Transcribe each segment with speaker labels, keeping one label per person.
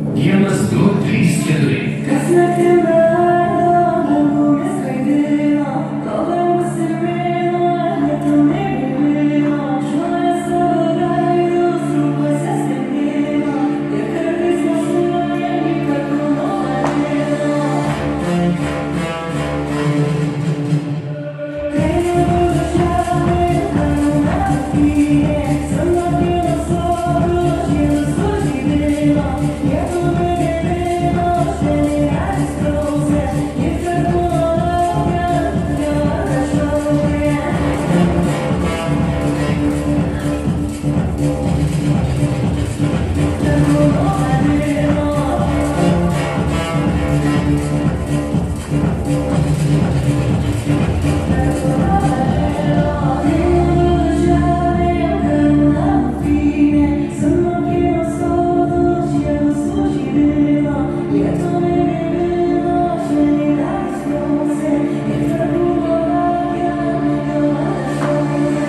Speaker 1: 1, 2, 3, 4.
Speaker 2: Kasnaktimi dangumis skraidino, kol dangus ir mėnuo lietumi gaivino. Žmonės savo veidus rūkuose stebėjo ir kartais mosuoja kad kūno vaneno. Kai nuvažiavai kalnų naktį, sunokino sodus žiedus sužydėjo. Lietuvių gyveno, šiandien atsiklausė, ir kad kūno laukia, jau kažkokia.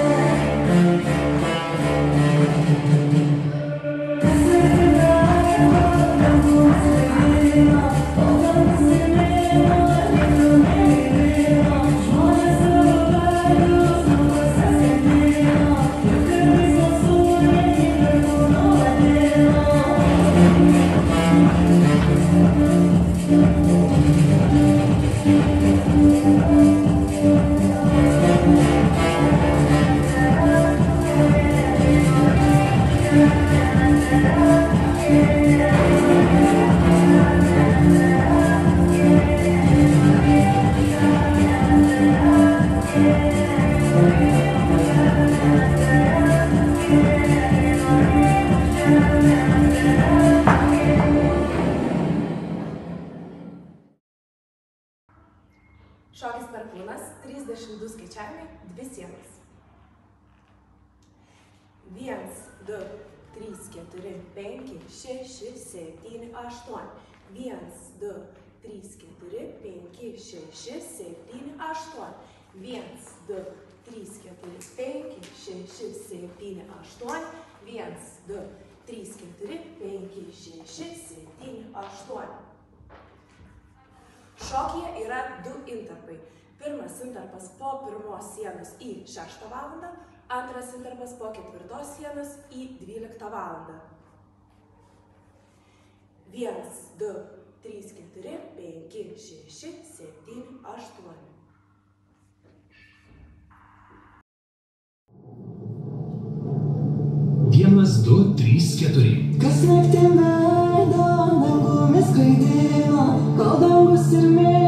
Speaker 2: Kad kūno vaneno.
Speaker 3: Šokis perkūnas, 32 skaičiavimai, 2 sienos. 1, 2, 3, 4, 5, 6, 7, 8. 1, 2, 3, 4, 5, 6, 7, 8. 1, 2, 3, 4, 5, 6, 7, 8. 1, 2, 3, 4, 5, 6, 7, 8. Šokyje yra 2 intarpai. Pirmas intarpas po pirmos sienos į 6 valandą, antras intarpas po 4 sienos į 12 valandą. 1, 2, 3, 4, 5, 6, 7, 8.
Speaker 1: Vienas, du, trys, keturi.
Speaker 2: Kas naktimi dangumis skraidino, kol dangus ir mėnuo